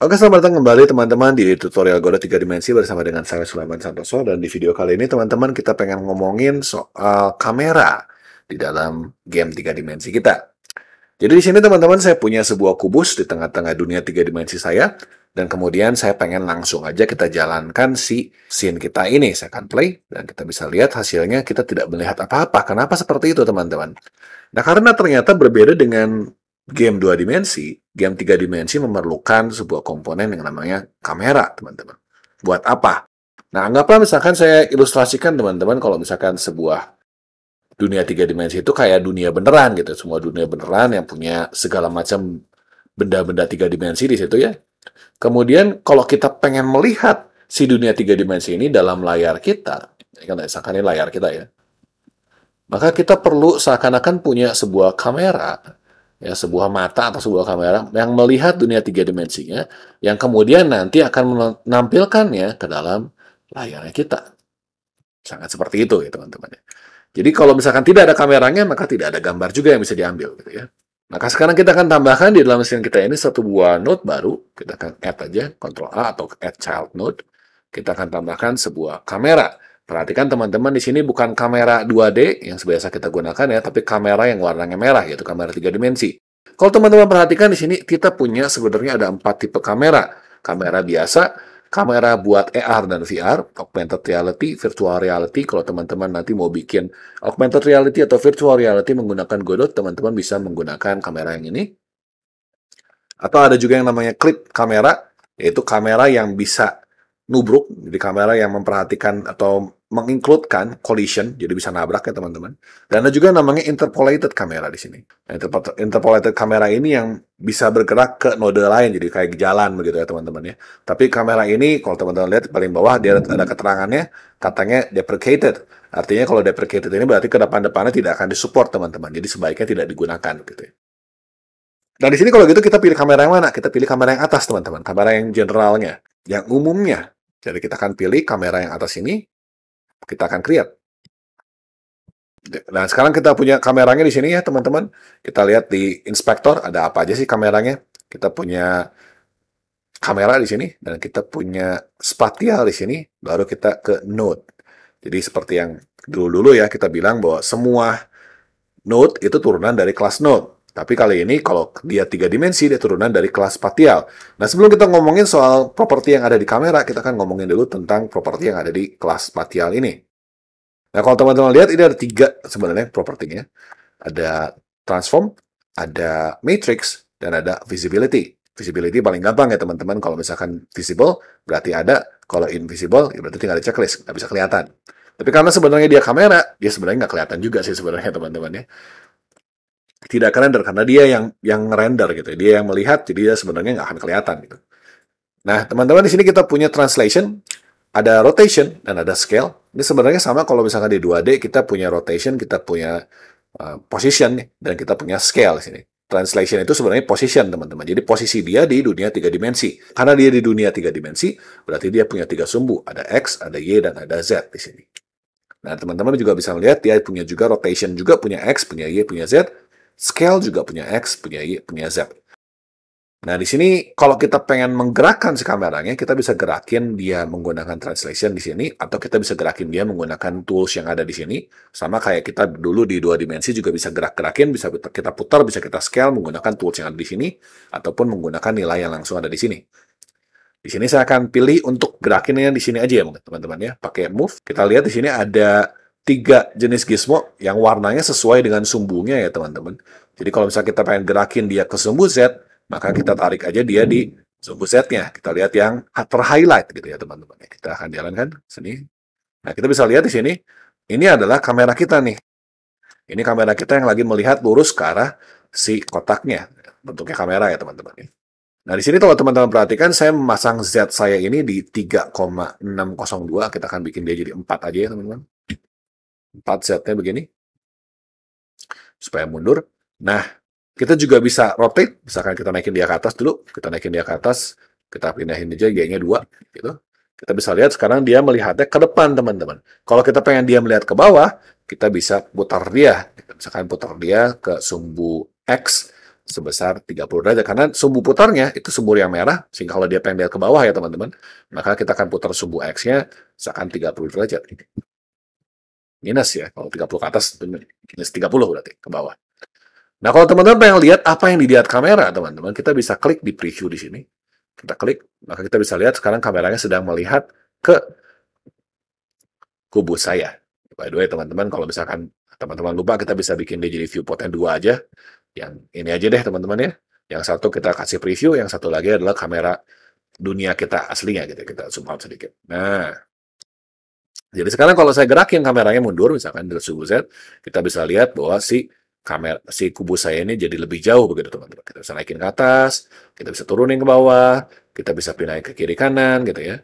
Oke, selamat datang kembali teman-teman di tutorial Godot 3 Dimensi bersama dengan saya Sulaiman Santoso. Dan di video kali ini teman-teman kita pengen ngomongin soal kamera di dalam game 3 dimensi kita. Jadi di sini teman-teman saya punya sebuah kubus di tengah-tengah dunia 3 dimensi saya. Dan kemudian saya pengen langsung aja kita jalankan si scene kita ini. Saya akan play dan kita bisa lihat hasilnya kita tidak melihat apa-apa. Kenapa seperti itu teman-teman? Nah, karena ternyata berbeda dengan game 2 dimensi, game 3 dimensi memerlukan sebuah komponen yang namanya kamera, teman-teman. Buat apa? Nah, anggaplah misalkan saya ilustrasikan teman-teman kalau misalkan sebuah dunia 3 dimensi itu kayak dunia beneran gitu. Semua dunia beneran yang punya segala macam benda-benda 3 dimensi di situ ya. Kemudian kalau kita pengen melihat si dunia 3 dimensi ini dalam layar kita, kan misalkan ini layar kita ya, maka kita perlu seakan-akan punya sebuah kamera, ya, sebuah mata atau sebuah kamera yang melihat dunia 3 dimensinya, yang kemudian nanti akan menampilkannya ke dalam layarnya kita. Sangat seperti itu ya teman-teman. Jadi kalau misalkan tidak ada kameranya, maka tidak ada gambar juga yang bisa diambil gitu ya. Maka sekarang kita akan tambahkan di dalam scene kita ini satu buah node baru. Kita akan add aja, Ctrl A atau add child node. Kita akan tambahkan sebuah kamera. Perhatikan teman-teman, di sini bukan kamera 2D yang biasa kita gunakan ya, tapi kamera yang warnanya merah, yaitu kamera 3 dimensi. Kalau teman-teman perhatikan di sini, kita punya sebenarnya ada 4 tipe kamera. Kamera biasa, kamera buat AR dan VR, augmented reality, virtual reality. Kalau teman-teman nanti mau bikin augmented reality atau virtual reality menggunakan Godot, teman-teman bisa menggunakan kamera yang ini. Atau ada juga yang namanya clip kamera, yaitu kamera yang bisa nubruk, jadi kamera yang memperhatikan atau mengincludekan collision, jadi bisa nabrak ya teman-teman. Dan ada juga namanya interpolated kamera di sini. Nah, interpolated kamera ini yang bisa bergerak ke node lain, jadi kayak jalan begitu ya teman-teman ya. Tapi kamera ini, kalau teman-teman lihat paling bawah dia ada keterangannya, katanya deprecated. Artinya kalau deprecated ini berarti ke depan-depannya tidak akan disupport teman-teman. Jadi sebaiknya tidak digunakan gitu ya. Nah di sini kalau gitu kita pilih kamera yang mana? Kita pilih kamera yang atas teman-teman, kamera yang generalnya, yang umumnya. Jadi kita akan pilih kamera yang atas ini, kita akan create. Nah, sekarang kita punya kameranya di sini ya, teman-teman. Kita lihat di inspektor, ada apa aja sih kameranya. Kita punya kamera di sini, dan kita punya spatial di sini, baru kita ke node. Jadi seperti yang dulu-dulu ya, kita bilang bahwa semua node itu turunan dari kelas node. Tapi kali ini kalau dia 3 dimensi, dia turunan dari kelas spatial. Nah, sebelum kita ngomongin soal properti yang ada di kamera, kita akan ngomongin dulu tentang properti yang ada di kelas spatial ini. Nah, kalau teman-teman lihat, ini ada 3 sebenarnya propertinya. Ada transform, ada matrix, dan ada visibility. Visibility paling gampang ya teman-teman. Kalau misalkan visible, berarti ada. Kalau invisible, ya berarti tinggal di checklist. Nggak bisa kelihatan. Tapi karena sebenarnya dia kamera, dia sebenarnya nggak kelihatan juga sih sebenarnya teman-teman ya. Tidak akan render karena dia yang render gitu. Dia yang melihat, jadi dia sebenarnya nggak akan kelihatan gitu. Nah, teman-teman di sini kita punya translation, ada rotation dan ada scale. Ini sebenarnya sama kalau misalkan di 2D kita punya rotation, kita punya position dan kita punya scale di sini. Translation itu sebenarnya position, teman-teman. Jadi posisi dia di dunia 3 dimensi. Karena dia di dunia 3 dimensi, berarti dia punya 3 sumbu. Ada X, ada Y, dan ada Z di sini. Nah, teman-teman juga bisa melihat dia punya juga rotation, juga punya X, punya Y, punya Z. Scale juga punya X, punya Y, punya Z. Nah, di sini kalau kita pengen menggerakkan si kameranya, kita bisa gerakin dia menggunakan translation di sini, atau kita bisa gerakin dia menggunakan tools yang ada di sini. Sama kayak kita dulu di 2 dimensi juga bisa gerak-gerakin, bisa kita putar, bisa kita scale menggunakan tools yang ada di sini, ataupun menggunakan nilai yang langsung ada di sini. Di sini saya akan pilih untuk gerakinnya di sini aja ya teman-teman ya. Pakai move, kita lihat di sini ada 3 jenis gizmo yang warnanya sesuai dengan sumbunya ya teman-teman. Jadi kalau misalnya kita pengen gerakin dia ke sumbu Z, maka kita tarik aja dia di sumbu Z-nya. Kita lihat yang ter-highlight gitu ya teman-teman. Kita akan jalankan sini. Nah, kita bisa lihat di sini, ini adalah kamera kita nih. Ini kamera kita yang lagi melihat lurus ke arah si kotaknya. Bentuknya kamera ya teman-teman. Nah, di sini kalau teman-teman perhatikan, saya memasang Z saya ini di 3,602. Kita akan bikin dia jadi 4 aja ya teman-teman. 4 Z-nya begini. Supaya mundur. Nah, kita juga bisa rotate. Misalkan kita naikin dia ke atas dulu. Kita naikin dia ke atas. Kita pindahin aja Y-nya 2. Gitu. Kita bisa lihat sekarang dia melihatnya ke depan, teman-teman. Kalau kita pengen dia melihat ke bawah, kita bisa putar dia. Misalkan putar dia ke sumbu X. sebesar 30 derajat. Karena sumbu putarnya itu sumbu yang merah, sehingga kalau dia pengen lihat ke bawah ya teman-teman, maka kita akan putar sumbu X-nya seakan 30 derajat. Minus ya, kalau 30 ke atas, minus 30 berarti ke bawah. Nah, kalau teman-teman pengen lihat apa yang dilihat kamera, teman-teman, kita bisa klik di preview di sini. Kita klik, maka kita bisa lihat sekarang kameranya sedang melihat ke kubu saya. By the way, teman-teman, kalau misalkan teman-teman lupa, kita bisa bikin dia jadi viewport yang 2 aja. Yang ini aja deh, teman-teman ya. Yang satu kita kasih preview, yang satu lagi adalah kamera dunia kita aslinya gitu. Kita zoom out sedikit. Nah, jadi sekarang kalau saya gerakin kameranya mundur, misalkan dari subu Z, kita bisa lihat bahwa si kubu saya ini jadi lebih jauh begitu teman-teman. Kita bisa naikin ke atas, kita bisa turunin ke bawah, kita bisa pindahin ke kiri kanan gitu ya.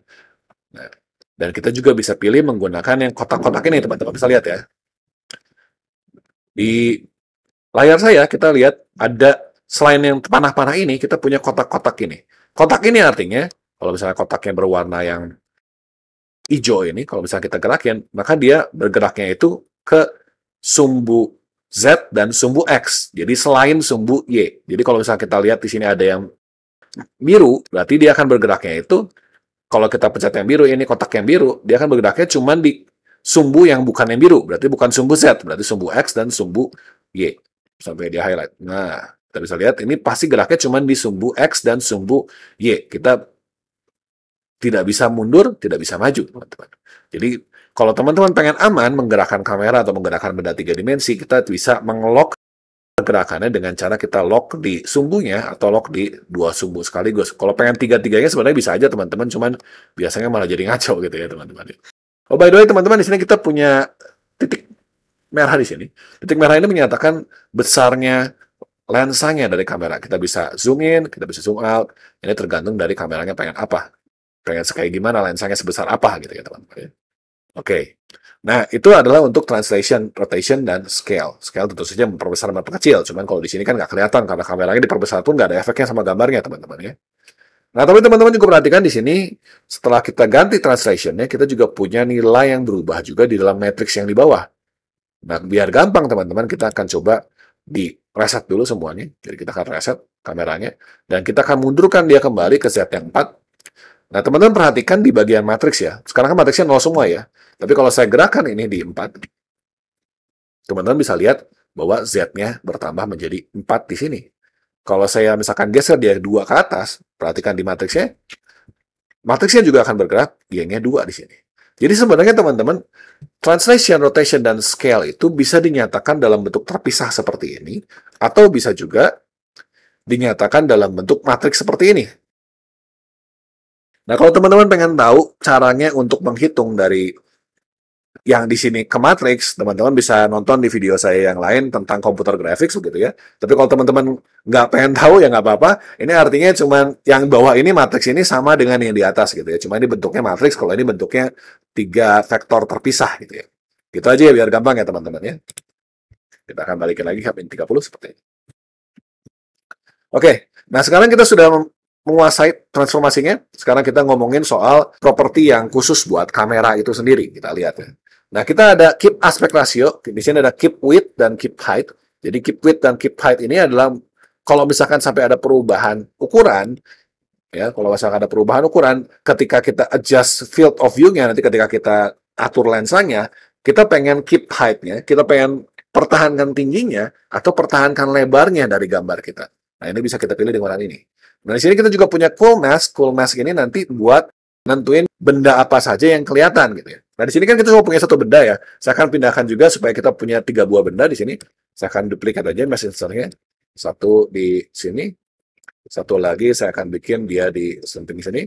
Nah, dan kita juga bisa pilih menggunakan yang kotak-kotak ini teman-teman, bisa lihat ya. Di layar saya kita lihat ada selain yang panah-panah ini, kita punya kotak-kotak ini. Kotak ini artinya kalau misalnya kotaknya berwarna yang hijau ini, kalau misalnya kita gerakin, maka dia bergeraknya itu ke sumbu Z dan sumbu X. Jadi selain sumbu Y. Jadi kalau misalnya kita lihat di sini ada yang biru, berarti dia akan bergeraknya itu, kalau kita pencet yang biru, ini kotak yang biru, dia akan bergeraknya cuma di sumbu yang bukan yang biru. Berarti bukan sumbu Z, berarti sumbu X dan sumbu Y. Sampai dia highlight. Nah, kita bisa lihat ini pasti geraknya cuma di sumbu X dan sumbu Y. Kita tidak bisa mundur, tidak bisa maju, teman-teman. Jadi, kalau teman-teman pengen aman menggerakkan kamera atau menggerakkan benda 3 dimensi, kita bisa mengelok gerakannya dengan cara kita lock di sumbunya atau lock di 2 sumbu sekaligus. Kalau pengen 3-3-nya sebenarnya bisa aja, teman-teman, cuman biasanya malah jadi ngaco gitu ya, teman-teman. Oh, by the way, teman-teman, di sini kita punya titik merah di sini. Titik merah ini menyatakan besarnya lensanya dari kamera. Kita bisa zoom in, kita bisa zoom out. Ini tergantung dari kameranya pengen apa. Pengen kayak gimana, lensanya sebesar apa gitu ya teman-teman. Oke. Nah, itu adalah untuk translation, rotation, dan scale. Scale tentu saja memperbesar dan memperkecil. Cuman kalau di sini kan nggak kelihatan karena kameranya diperbesar pun nggak ada efeknya sama gambarnya teman-teman ya. Nah, tapi teman-teman juga perhatikan di sini, setelah kita ganti translationnya, kita juga punya nilai yang berubah juga di dalam matrix yang di bawah. Nah, biar gampang teman-teman, kita akan coba di reset dulu semuanya. Jadi kita akan reset kameranya, dan kita akan mundurkan dia kembali ke Z yang 4. Nah, teman-teman perhatikan di bagian matriks ya. Sekarang kan matriksnya 0 semua ya. Tapi kalau saya gerakan ini di 4, teman-teman bisa lihat bahwa Z-nya bertambah menjadi 4 di sini. Kalau saya misalkan geser dia 2 ke atas, perhatikan di matriksnya juga akan bergerak, Y-nya 2 di sini. Jadi sebenarnya teman-teman, translation, rotation, dan scale itu bisa dinyatakan dalam bentuk terpisah seperti ini, atau bisa juga dinyatakan dalam bentuk matriks seperti ini. Nah, kalau teman-teman pengen tahu caranya untuk menghitung dari yang di sini ke matriks, teman-teman bisa nonton di video saya yang lain tentang komputer graphics begitu ya. Tapi kalau teman-teman nggak pengen tahu ya nggak apa-apa. Ini artinya cuma yang bawah ini matriks ini sama dengan yang di atas gitu ya. Cuma ini bentuknya matriks, kalau ini bentuknya 3 vektor terpisah gitu ya. Gitu aja ya biar gampang ya teman-teman ya. Kita akan balikin lagi ke min 30 seperti ini. Oke, nah sekarang kita sudah menguasai transformasinya. Sekarang kita ngomongin soal properti yang khusus buat kamera itu sendiri. Kita lihat ya. Nah, kita ada keep aspect ratio. Di sini ada keep width dan keep height. Jadi keep width dan keep height ini adalah kalau misalkan sampai ada perubahan ukuran, ya, kalau misalkan ada perubahan ukuran, ketika kita adjust field of view-nya, nanti ketika kita atur lensanya, kita pengen keep height-nya, kita pengen pertahankan tingginya, atau pertahankan lebarnya dari gambar kita. Nah, ini bisa kita pilih dengan ini. Nah, di sini kita juga punya cool mask. Cool mask ini nanti buat nentuin benda apa saja yang kelihatan gitu ya. Nah, di sini kan kita cuma punya satu benda ya. Saya akan pindahkan juga supaya kita punya 3 buah benda di sini. Saya akan duplikat aja mesh insertnya. Satu di sini, satu lagi saya akan bikin dia di samping sini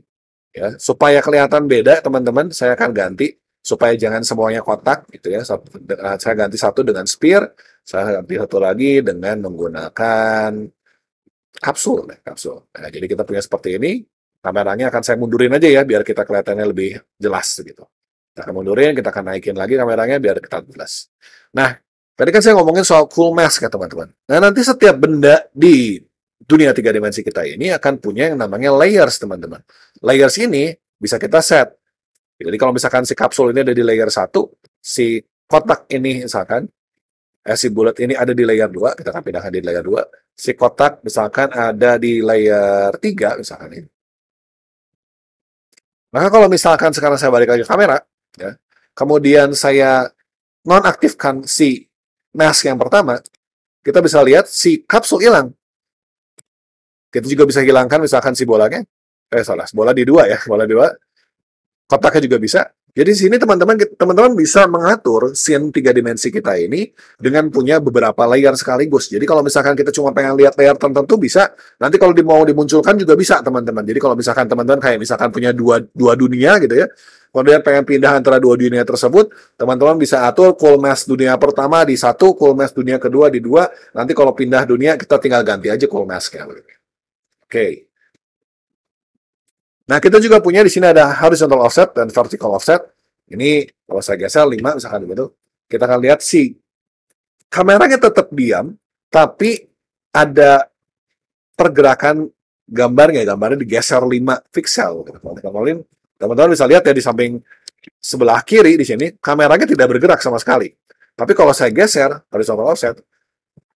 ya. Supaya kelihatan beda, teman-teman, saya akan ganti supaya jangan semuanya kotak gitu ya. Saya ganti satu dengan sphere, saya ganti satu lagi dengan menggunakan kapsul. Nah, jadi kita punya seperti ini. Kameranya akan saya mundurin aja ya, biar kita kelihatannya lebih jelas gitu. Kita akan mundurin, kita akan naikin lagi kameranya biar kita jelas. Nah, tadi kan saya ngomongin soal cool mask ya teman-teman. Nah, nanti setiap benda di dunia 3 dimensi kita ini akan punya yang namanya layers teman-teman. Layers ini bisa kita set. Jadi kalau misalkan si kapsul ini ada di layer 1, si kotak ini misalkan Si bulat ini ada di layer 2, kita akan pindahkan di layer 2. Si kotak misalkan ada di layer 3, misalkan ini. Maka kalau misalkan sekarang saya balik lagi ke kamera, ya, kemudian saya nonaktifkan si mask yang pertama, kita bisa lihat si kapsul hilang. Kita juga bisa hilangkan misalkan si bolanya. Bola di 2 ya, bola di 2. Kotaknya juga bisa. Jadi di sini teman-teman bisa mengatur scene 3 dimensi kita ini dengan punya beberapa layer sekaligus. Jadi kalau misalkan kita cuma pengen lihat layer tertentu bisa, nanti kalau mau dimunculkan juga bisa teman-teman. Jadi kalau misalkan teman-teman kayak misalkan punya dua dunia gitu ya, kemudian pengen pindah antara dua dunia tersebut, teman-teman bisa atur cool mask dunia pertama di 1, cool mask dunia kedua di 2. Nanti kalau pindah dunia kita tinggal ganti aja cool mask-nya. Oke. Nah, kita juga punya di sini ada horizontal offset dan vertical offset. Ini kalau saya geser 5 misalkan begitu, kita akan lihat si kameranya tetap diam, tapi ada pergerakan gambarnya digeser 5 pixel. Teman-teman bisa lihat ya di samping sebelah kiri di sini, kameranya tidak bergerak sama sekali. Tapi kalau saya geser horizontal offset,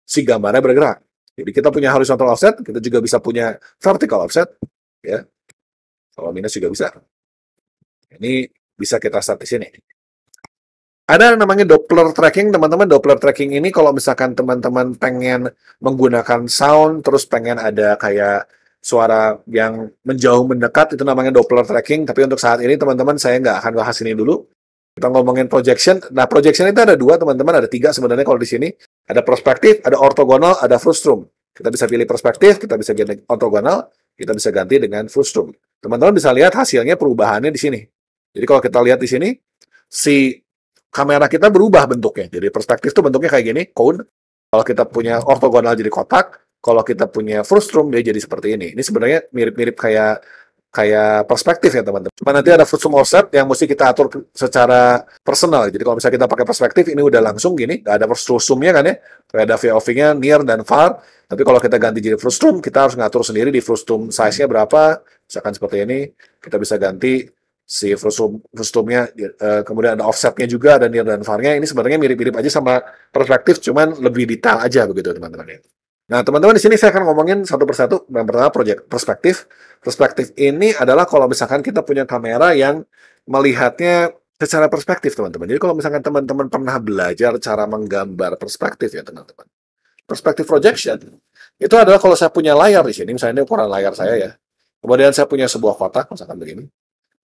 si gambarnya bergerak. Jadi kita punya horizontal offset, kita juga bisa punya vertical offset, ya. Kalau minus juga bisa. Ini bisa kita start di sini. Ada namanya Doppler tracking, teman-teman. Doppler tracking ini kalau misalkan teman-teman pengen menggunakan sound, terus pengen ada kayak suara yang menjauh mendekat, itu namanya Doppler tracking. Tapi untuk saat ini, teman-teman, saya nggak akan bahas ini dulu. Kita ngomongin projection. Nah, projection itu ada 2, teman-teman. Ada 3 sebenarnya kalau di sini. Ada perspektif, ada ortogonal, ada frustum. Kita bisa pilih perspektif, kita bisa ganti ortogonal, kita bisa ganti dengan frustum. Teman-teman bisa lihat hasilnya perubahannya di sini. Jadi kalau kita lihat di sini, si kamera kita berubah bentuknya. Jadi perspektif itu bentuknya kayak gini, cone. Kalau kita punya ortogonal jadi kotak, kalau kita punya frustum dia jadi seperti ini. Ini sebenarnya mirip-mirip kayak perspektif ya teman-teman. Cuma nanti ada frustum offset yang mesti kita atur secara personal. Jadi kalau misalnya kita pakai perspektif, ini udah langsung gini, nggak ada frustumnya kan ya. Kayak ada VOV-nya near dan far. Tapi kalau kita ganti jadi frustum, kita harus ngatur sendiri di frustum size-nya berapa. Misalkan seperti ini, kita bisa ganti si frustumnya, kemudian ada offsetnya juga, ada near dan far-nya. Ini sebenarnya mirip-mirip aja sama perspektif, cuman lebih detail aja begitu teman-teman. Nah, teman-teman di sini saya akan ngomongin satu persatu. Yang pertama perspektif. Perspektif ini adalah kalau misalkan kita punya kamera yang melihatnya secara perspektif, teman-teman. Jadi kalau misalkan teman-teman pernah belajar cara menggambar perspektif ya, teman-teman. Perspektif projection itu adalah kalau saya punya layar di sini, misalnya ini ukuran layar saya ya. Kemudian saya punya sebuah kotak, misalkan begini.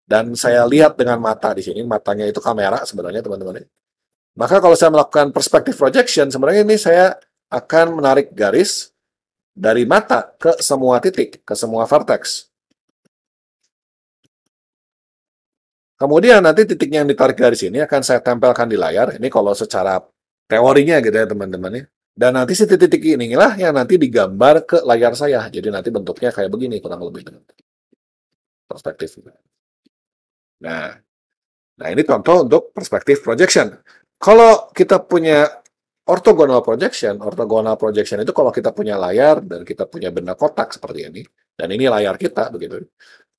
Dan saya lihat dengan mata di sini, matanya itu kamera sebenarnya, teman-teman. Maka kalau saya melakukan perspektif projection, sebenarnya ini saya akan menarik garis dari mata ke semua titik, ke semua vertex. Kemudian nanti titiknya yang ditarik garis ini akan saya tempelkan di layar. Ini kalau secara teorinya gitu ya teman-teman ya. Dan nanti si titik inilah yang nanti digambar ke layar saya. Jadi nanti bentuknya kayak begini kurang lebih. Perspektif. Nah ini contoh untuk perspektif projection. Kalau kita punya orthogonal projection itu kalau kita punya layar dan kita punya benda kotak seperti ini, dan ini layar kita begitu.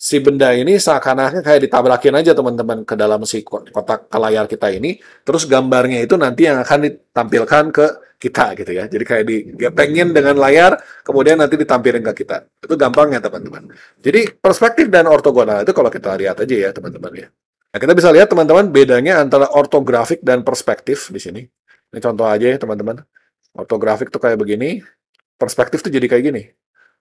Si benda ini seakan-akan kayak ditabrakin aja teman-teman ke dalam si kotak ke layar kita ini, terus gambarnya itu nanti yang akan ditampilkan ke kita gitu ya. Jadi kayak digepengin dengan layar, kemudian nanti ditampilkan ke kita. Itu gampangnya teman-teman. Jadi perspektif dan ortogonal itu kalau kita lihat aja ya teman-teman ya. Nah, kita bisa lihat teman-teman bedanya antara ortografik dan perspektif di sini. Ini contoh aja ya teman-teman. Ortografik tuh kayak begini, perspektif tuh jadi kayak gini.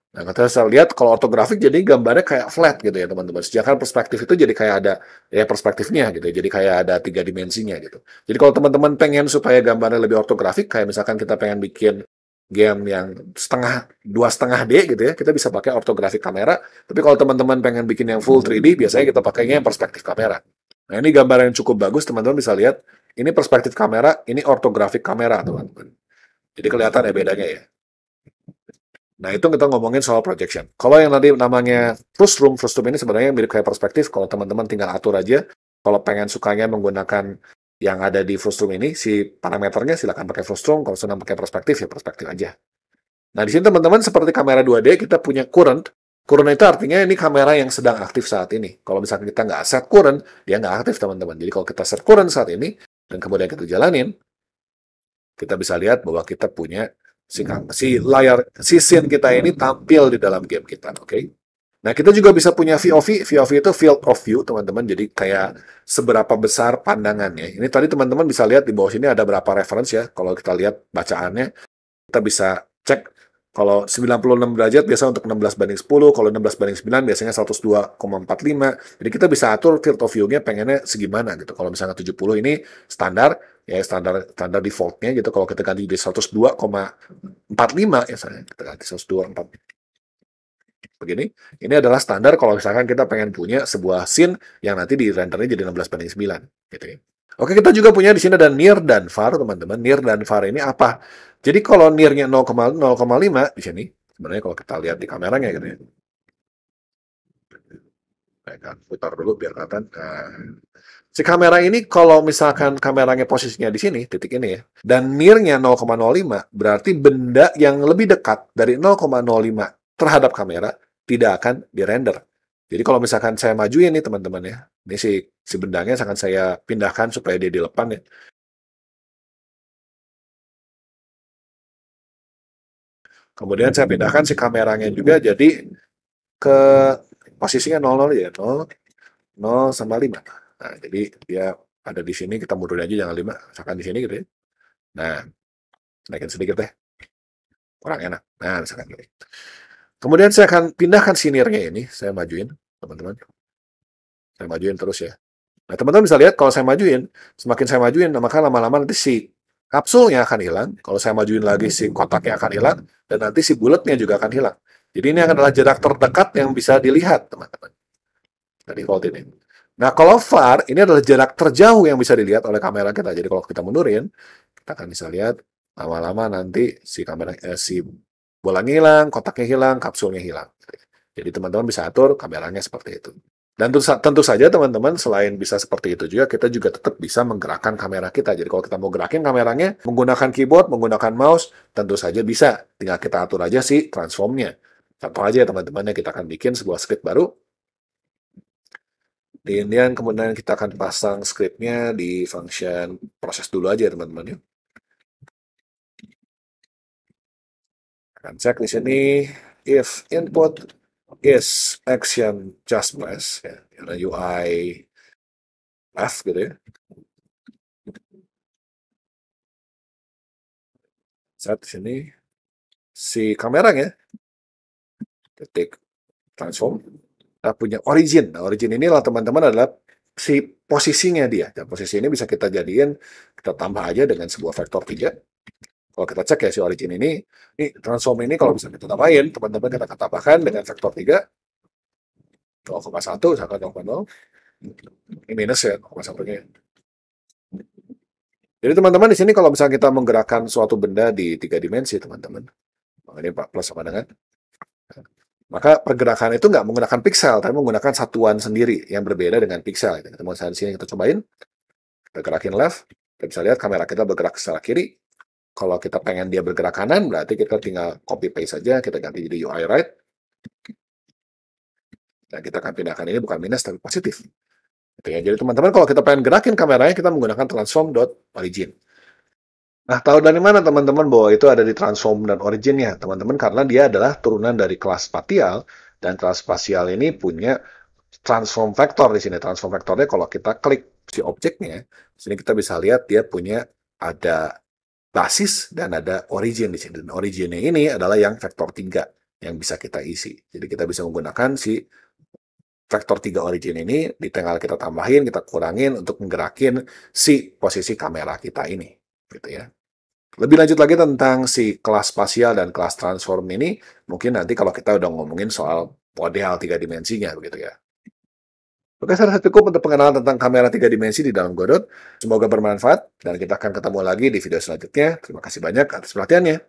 Nah, kita bisa lihat kalau ortografik jadi gambarnya kayak flat gitu ya teman-teman. Sedangkan perspektif itu jadi kayak ada ya perspektifnya gitu. Jadi kayak ada 3 dimensinya gitu. Jadi kalau teman-teman pengen supaya gambarnya lebih ortografik, kayak misalkan kita pengen bikin game yang 2,5D gitu ya, kita bisa pakai ortografik kamera. Tapi kalau teman-teman pengen bikin yang full 3D, biasanya kita pakainya yang perspektif kamera. Nah, ini gambar yang cukup bagus, teman-teman bisa lihat. Ini perspektif kamera, ini ortografik kamera, teman-teman. Jadi kelihatan ya bedanya ya. Nah, itu kita ngomongin soal projection. Kalau yang tadi namanya frustum ini sebenarnya mirip kayak perspektif. Kalau teman-teman tinggal atur aja. Kalau pengen sukanya menggunakan yang ada di frustum ini, si parameternya silakan pakai frustum. Kalau senang pakai perspektif, ya perspektif aja. Nah, di sini teman-teman seperti kamera 2D, kita punya current. Current itu artinya ini kamera yang sedang aktif saat ini. Kalau misalnya kita nggak set current, dia nggak aktif teman-teman. Jadi kalau kita set current saat ini, dan kemudian kita jalanin, kita bisa lihat bahwa kita punya si scene kita ini tampil di dalam game kita, oke? Nah, kita juga bisa punya VOV. VOV itu field of view, teman-teman. Jadi kayak seberapa besar pandangannya. Ini tadi teman-teman bisa lihat di bawah sini ada berapa reference ya. Kalau kita lihat bacaannya, kita bisa cek kalau 96 derajat biasa untuk 16:10, kalau 16:9 biasanya 102,45. Jadi kita bisa atur field of view-nya pengennya segimana gitu. Kalau misalnya 70 ini standar, ya standar standar default-nya gitu. Kalau kita ganti di 102,45 ya saya kita ganti 102,45 begini. Ini adalah standar kalau misalkan kita pengen punya sebuah scene yang nanti di rendernya jadi 16:9 gitu ya. Oke, kita juga punya di sini ada near dan far, teman-teman. Near dan far ini apa? Jadi kalau near-nya 0,5 di sini, sebenarnya kalau kita lihat di kameranya gitu ya. Saya akan putar dulu biar kelihatan. Nah, si kamera ini kalau misalkan kameranya posisinya di sini, titik ini ya, dan near-nya 0,05, berarti benda yang lebih dekat dari 0,05 terhadap kamera tidak akan dirender. Jadi kalau misalkan saya majuin nih teman-teman ya, ini si bendanya akan saya pindahkan supaya dia di depan ya. Kemudian saya pindahkan si kameranya juga jadi ke posisinya 00 ya, 0, 0 sama 5. Nah, jadi dia ada di sini, kita mundurin aja jangan 5, misalkan di sini gitu ya. Nah, naikin sedikit deh. Kurang enak. Nah, misalkan gini. Kemudian saya akan pindahkan sinirnya ini, saya majuin, teman-teman. Saya majuin terus ya. Nah, teman-teman bisa lihat kalau saya majuin, semakin saya majuin, maka lama-lama nanti si kapsulnya akan hilang. Kalau saya majuin lagi, si kotaknya akan hilang, dan nanti si bulatnya juga akan hilang. Jadi ini adalah jarak terdekat yang bisa dilihat, teman-teman. Dari default ini. Nah, kalau far, ini adalah jarak terjauh yang bisa dilihat oleh kamera kita. Jadi kalau kita mundurin, kita akan bisa lihat lama-lama nanti si bolanya hilang, kotaknya hilang, kapsulnya hilang. Jadi teman-teman bisa atur kameranya seperti itu. Dan tentu saja teman-teman selain bisa seperti itu juga, kita juga tetap bisa menggerakkan kamera kita. Jadi kalau kita mau gerakin kameranya menggunakan keyboard, menggunakan mouse, tentu saja bisa. Tinggal kita atur aja si transformnya. Contoh aja teman-teman, kita akan bikin sebuah script baru. Kemudian kita akan pasang scriptnya di function proses dulu aja teman-teman ya. Akan cek di sini if input is action just press ya, UI F gitu ya. Set di sini si kameranya ketik transform, kita punya origin. Nah, origin ini lah teman-teman adalah si posisinya dia. Dan posisi ini bisa kita jadiin, kita tambah aja dengan sebuah vektor 3. Kalau kita cek ya si origin ini transform ini kalau bisa kita tambahin, teman-teman kita tambahkan dengan vektor 3, 0,1, misalkan 0,0. Ini minus ya, 0,1-nya. Jadi teman-teman di sini kalau misalnya kita menggerakkan suatu benda di 3 dimensi, teman-teman. Ini plus sama dengan. Maka pergerakan itu nggak menggunakan pixel, tapi menggunakan satuan sendiri yang berbeda dengan pixel. Teman-teman di sini kita cobain. Kita gerakin left, kita bisa lihat kamera kita bergerak ke sebelah kiri. Kalau kita pengen dia bergerak kanan, berarti kita tinggal copy paste saja, kita ganti jadi UI right. Dan kita akan pindahkan ini bukan minus, tapi positif. Gitu ya. Jadi teman-teman kalau kita pengen gerakin kameranya, kita menggunakan transform.origin. Nah, tahu dari mana teman-teman bahwa itu ada di transform dan originnya? Teman-teman, karena dia adalah turunan dari kelas spatial, dan kelas spasial ini punya transform vector di sini. Transform vektornya kalau kita klik si objeknya, di sini kita bisa lihat dia punya ada basis dan ada origin di sini. Dan originnya ini adalah yang vektor 3 yang bisa kita isi. Jadi kita bisa menggunakan si vektor 3 origin ini, tinggal kita tambahin, kita kurangin untuk menggerakin si posisi kamera kita ini. Gitu ya. Lebih lanjut lagi tentang si kelas spasial dan kelas transform ini, mungkin nanti kalau kita udah ngomongin soal model 3 dimensinya, begitu ya. Oke, saya rasa cukup untuk pengenalan tentang kamera 3 dimensi di dalam Godot. Semoga bermanfaat, dan kita akan ketemu lagi di video selanjutnya. Terima kasih banyak atas perhatiannya.